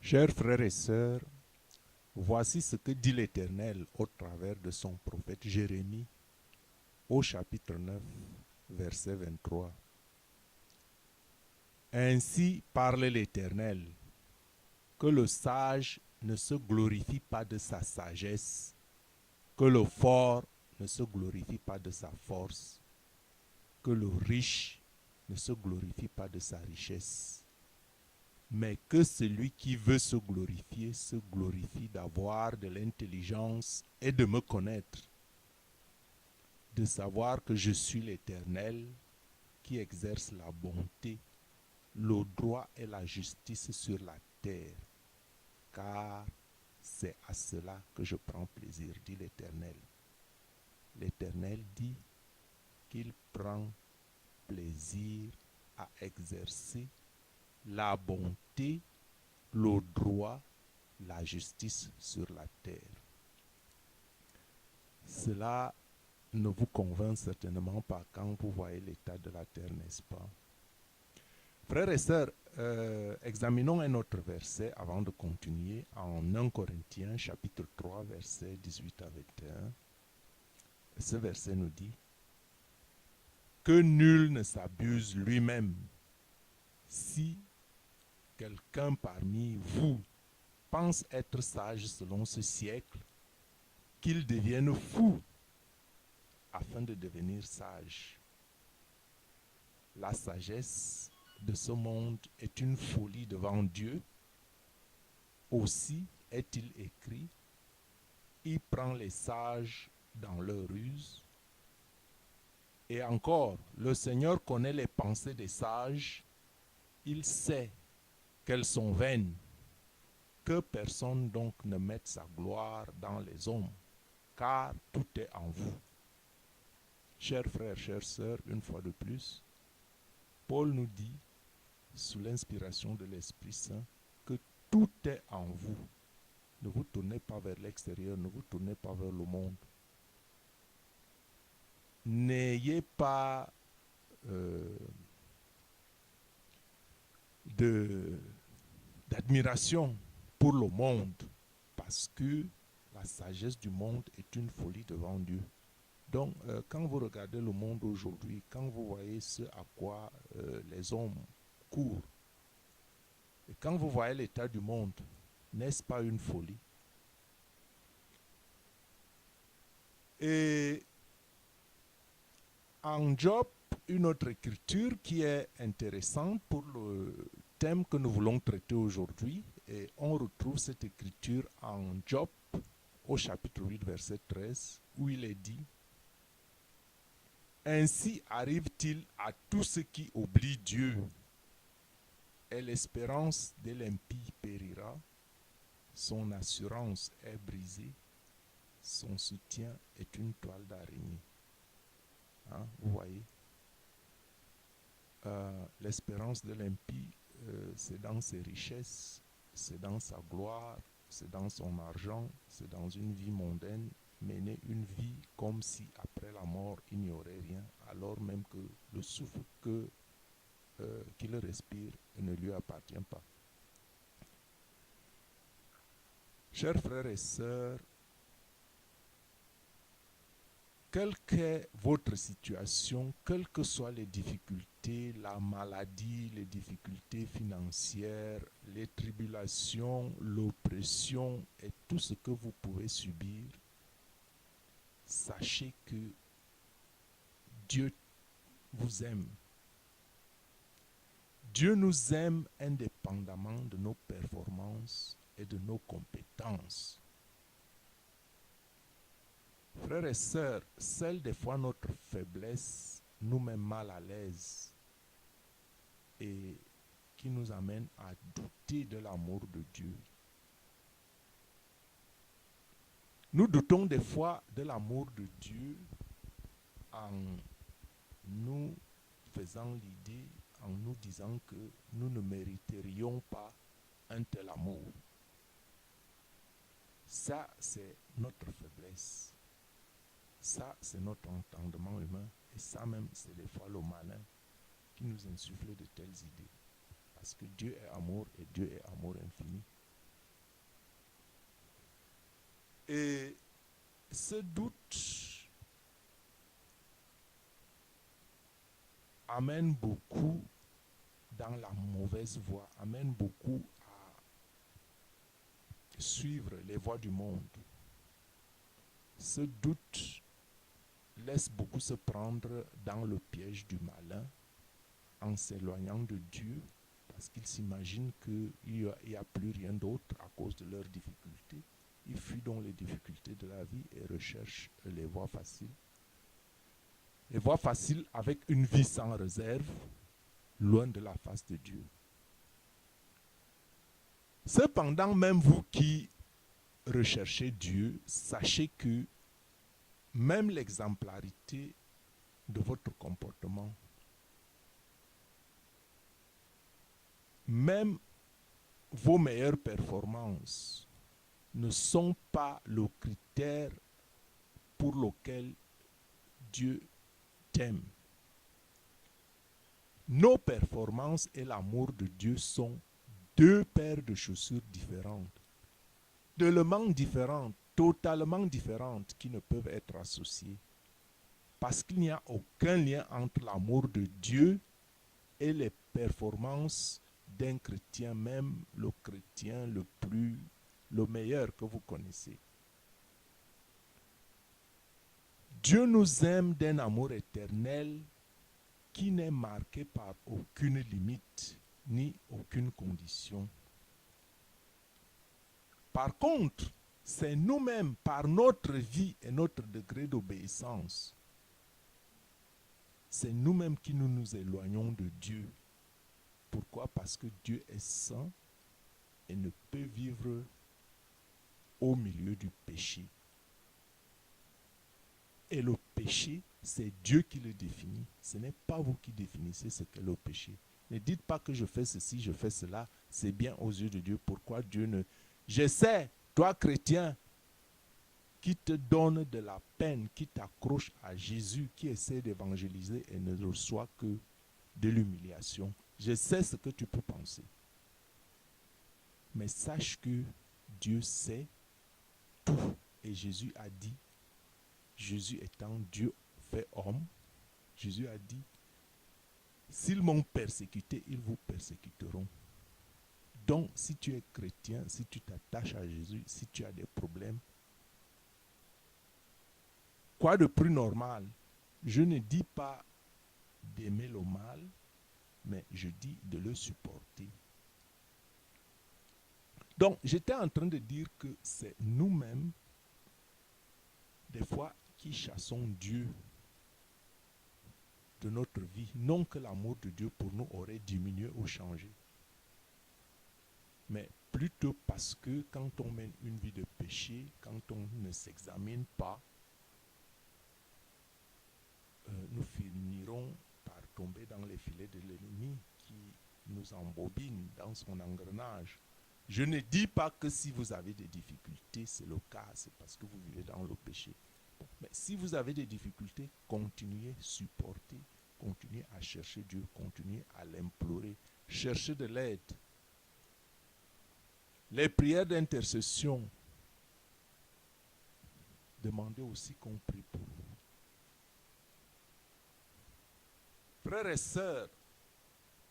Chers frères et sœurs, voici ce que dit l'Éternel au travers de son prophète Jérémie au chapitre 9, verset 23. Ainsi parle l'Éternel, que le sage ne se glorifie pas de sa sagesse, que le fort ne se glorifie pas de sa force, que le riche ne se glorifie pas de sa richesse, mais que celui qui veut se glorifie d'avoir de l'intelligence et de me connaître, de savoir que je suis l'Éternel qui exerce la bonté, le droit et la justice sur la terre, car c'est à cela que je prends plaisir, dit l'Éternel. L'Éternel dit qu'il prend plaisir à exercer la bonté, le droit, la justice sur la terre. Cela ne vous convainc certainement pas quand vous voyez l'état de la terre, n'est-ce pas? Frères et sœurs, examinons un autre verset avant de continuer en 1 Corinthiens chapitre 3 versets 18 à 21. Ce verset nous dit que nul ne s'abuse lui-même. Si quelqu'un parmi vous pense être sage selon ce siècle, qu'il devienne fou afin de devenir sage. La sagesse de ce monde est une folie devant Dieu. Aussi est-il écrit, il prend les sages dans leur ruse. Et encore, le Seigneur connaît les pensées des sages, il sait qu'elles sont vaines. Que personne donc ne mette sa gloire dans les hommes, car tout est en vous. Chers frères, chères sœurs, une fois de plus, Paul nous dit, sous l'inspiration de l'Esprit Saint, que tout est en vous. Ne vous tournez pas vers l'extérieur, ne vous tournez pas vers le monde. N'ayez pas d'admiration pour le monde, parce que la sagesse du monde est une folie devant Dieu. Donc, quand vous regardez le monde aujourd'hui, quand vous voyez ce à quoi les hommes courent, et quand vous voyez l'état du monde, n'est-ce pas une folie? Et en Job, une autre écriture qui est intéressante pour le thème que nous voulons traiter aujourd'hui, et on retrouve cette écriture en Job au chapitre 8, verset 13, où il est dit: ainsi arrive-t-il à tous ceux qui oublient Dieu, et l'espérance de l'impie périra, son assurance est brisée, son soutien est une toile d'araignée. Hein, vous voyez, l'espérance de l'impie, c'est dans ses richesses, c'est dans sa gloire, c'est dans son argent, c'est dans une vie mondaine, mener une vie comme si après la mort il n'y aurait rien, alors même que le souffle qu'il respire ne lui appartient pas. Chers frères et sœurs, quelle qu'est votre situation, quelles que soient les difficultés, la maladie, les difficultés financières, les tribulations, l'oppression et tout ce que vous pouvez subir, sachez que Dieu vous aime. Dieu nous aime indépendamment de nos performances et de nos compétences. Frères et sœurs, seule des fois notre faiblesse nous met mal à l'aise et qui nous amène à douter de l'amour de Dieu. Nous doutons des fois de l'amour de Dieu en nous faisant l'idée, en nous disant que nous ne mériterions pas un tel amour. Ça, c'est notre faiblesse. Ça, c'est notre entendement humain. Et ça même, c'est des fois le malin qui nous insuffle de telles idées. Parce que Dieu est amour et Dieu est amour infini. Et ce doute amène beaucoup dans la mauvaise voie, amène beaucoup à suivre les voies du monde. Ce doute laisse beaucoup se prendre dans le piège du malin en s'éloignant de Dieu parce qu'ils s'imaginent qu'il n'y a plus rien d'autre à cause de leurs difficultés. Ils fuient donc les difficultés de la vie et recherchent les voies faciles. Les voies faciles avec une vie sans réserve, loin de la face de Dieu. Cependant, même vous qui recherchez Dieu, sachez que même l'exemplarité de votre comportement, même vos meilleures performances ne sont pas le critère pour lequel Dieu t'aime. Nos performances et l'amour de Dieu sont deux paires de chaussures différentes, tellement différentes, totalement différentes, qui ne peuvent être associées. Parce qu'il n'y a aucun lien entre l'amour de Dieu et les performances d'un chrétien, même le chrétien le meilleur que vous connaissez. Dieu nous aime d'un amour éternel qui n'est marqué par aucune limite ni aucune condition. Par contre, c'est nous-mêmes, par notre vie et notre degré d'obéissance, c'est nous-mêmes qui nous éloignons de Dieu. Pourquoi? Parce que Dieu est saint et ne peut vivre au milieu du péché. Et le péché, c'est Dieu qui le définit. Ce n'est pas vous qui définissez ce qu'est le péché. Ne dites pas que je fais ceci, je fais cela, c'est bien aux yeux de Dieu. Pourquoi Dieu ne... J'essaie, toi chrétien, qui te donne de la peine, qui t'accroche à Jésus, qui essaie d'évangéliser et ne reçoit que de l'humiliation. Je sais ce que tu peux penser. Mais sache que Dieu sait tout. Et Jésus a dit, Jésus étant Dieu fait homme, Jésus a dit, s'ils m'ont persécuté, ils vous persécuteront. Donc, si tu es chrétien, si tu t'attaches à Jésus, si tu as des problèmes, quoi de plus normal? Je ne dis pas d'aimer le mal, mais je dis de le supporter. Donc, j'étais en train de dire que c'est nous-mêmes, des fois, qui chassons Dieu de notre vie. Non que l'amour de Dieu pour nous aurait diminué ou changé, mais plutôt parce que quand on mène une vie de péché, quand on ne s'examine pas, nous finirons par tomber dans les filets de l'ennemi qui nous embobine dans son engrenage. Je ne dis pas que si vous avez des difficultés, c'est le cas, c'est parce que vous vivez dans le péché. Mais si vous avez des difficultés, continuez, supportez, continuez à chercher Dieu, continuez à l'implorer, cherchez de l'aide. Les prières d'intercession, demandez aussi qu'on prie pour vous. Frères et sœurs,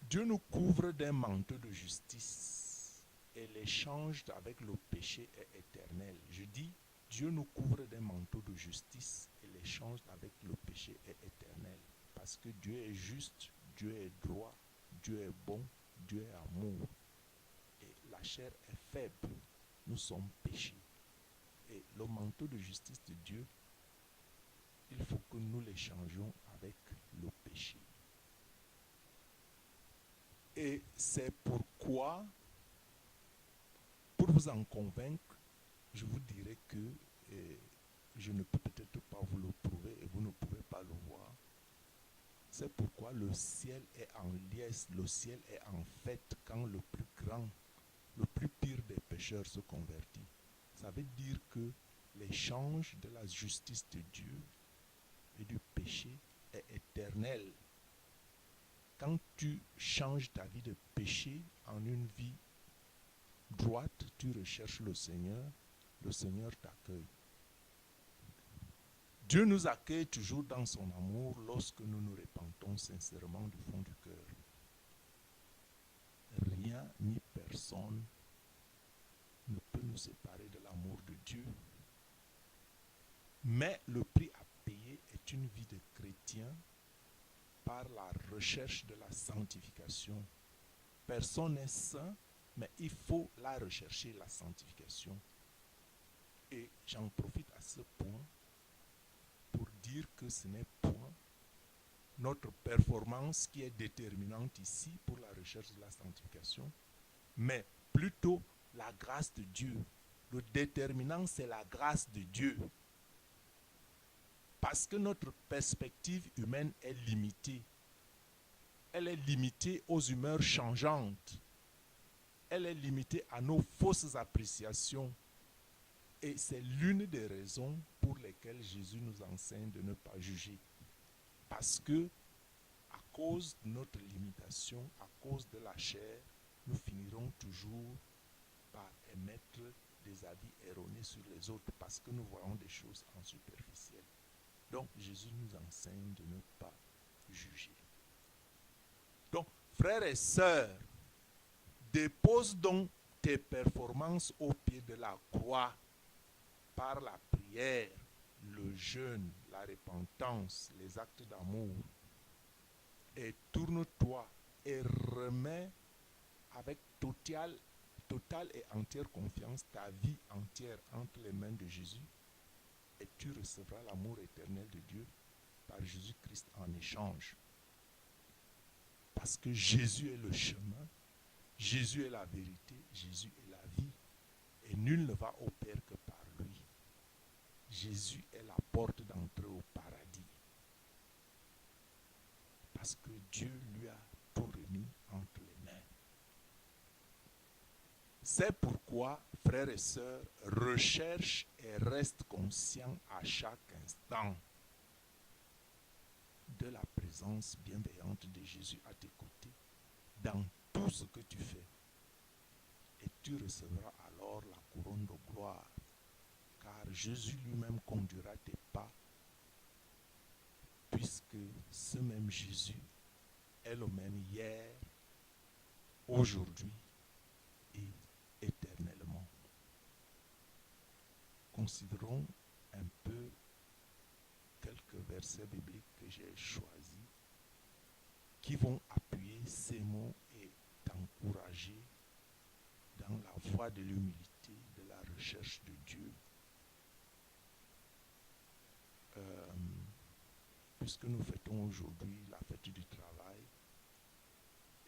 Dieu nous couvre d'un manteau de justice et l'échange avec le péché est éternel. Je dis, Dieu nous couvre d'un manteau de justice et l'échange avec le péché est éternel. Parce que Dieu est juste, Dieu est droit, Dieu est bon, Dieu est amour. Et la chair est faible, nous sommes péchés. Et le manteau de justice de Dieu, il faut que nous l'échangions avec le péché. Et c'est pourquoi, pour vous en convaincre, je vous dirai que je ne peux peut-être pas vous le prouver et vous ne pouvez pas le voir. C'est pourquoi le ciel est en liesse, le ciel est en fête quand le plus grand, le plus pire des pécheurs se convertit. Ça veut dire que l'échange de la justice de Dieu et du péché est éternel. Quand tu changes ta vie de péché en une vie droite, tu recherches le Seigneur, le Seigneur t'accueille. Dieu nous accueille toujours dans son amour lorsque nous nous repentons sincèrement du fond du cœur. Rien ni personne ne peut nous séparer de l'amour de Dieu. Mais le prix à payer est une vie de chrétien par la recherche de la sanctification. Personne n'est saint, mais il faut la rechercher, la sanctification. Et j'en profite à ce point pour dire que ce n'est point notre performance qui est déterminante ici pour la recherche de la sanctification, mais plutôt la grâce de Dieu. Le déterminant, c'est la grâce de Dieu. Parce que notre perspective humaine est limitée. Elle est limitée aux humeurs changeantes. Elle est limitée à nos fausses appréciations. Et c'est l'une des raisons pour lesquelles Jésus nous enseigne de ne pas juger. Parce que, à cause de notre limitation, à cause de la chair, nous finirons toujours par émettre des avis erronés sur les autres parce que nous voyons des choses en superficiel. Donc, Jésus nous enseigne de ne pas juger. Donc, frères et sœurs, dépose donc tes performances au pied de la croix par la prière, le jeûne, la repentance, les actes d'amour. Et tourne-toi et remets avec totale et entière confiance ta vie entière entre les mains de Jésus. Et tu recevras l'amour éternel de Dieu par Jésus-Christ en échange. Parce que Jésus est le chemin, Jésus est la vérité, Jésus est la vie. Et nul ne va au Père que par lui. Jésus est la porte d'entrée au paradis. Parce que Dieu lui a tout remis entre les mains. C'est pourquoi, frères et sœurs, recherche et reste conscient à chaque instant de la présence bienveillante de Jésus à tes côtés dans tout ce que tu fais. Et tu recevras alors la couronne de gloire, car Jésus lui-même conduira tes pas, puisque ce même Jésus est le même hier, aujourd'hui et éternellement. Considérons un peu quelques versets bibliques que j'ai choisis qui vont appuyer ces mots et t'encourager dans la voie de l'humilité, de la recherche de Dieu. Puisque nous fêtons aujourd'hui la fête du travail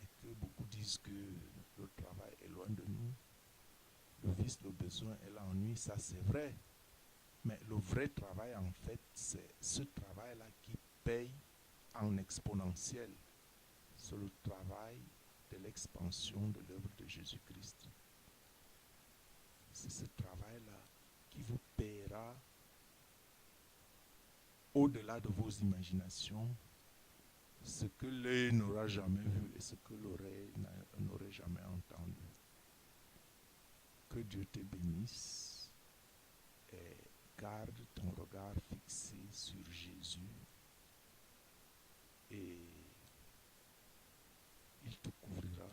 et que beaucoup disent que le travail est loin de nous, le vice, le besoin et l'ennui, ça c'est vrai. Mais le vrai travail, en fait, c'est ce travail-là qui paye en exponentiel. C'est le travail de l'expansion de l'œuvre de Jésus-Christ. C'est ce travail-là qui vous paiera au-delà de vos imaginations, ce que l'œil n'aura jamais vu et ce que l'oreille n'aurait jamais entendu. Que Dieu te bénisse et garde ton regard fixé sur Jésus et il te couvrira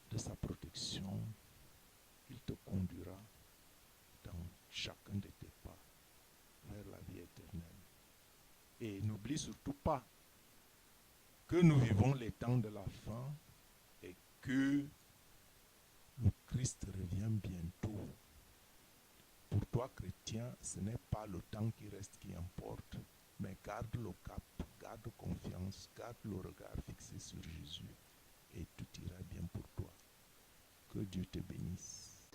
de sa protection, il te conduira dans chacun de tes pas vers la vie éternelle. Et n'oublie surtout pas que nous vivons les temps de la fin et que le Christ revient bientôt. Pour toi, chrétien, ce n'est pas le temps qui reste qui importe, mais garde le cap, garde confiance, garde le regard fixé sur Jésus et tout ira bien pour toi. Que Dieu te bénisse.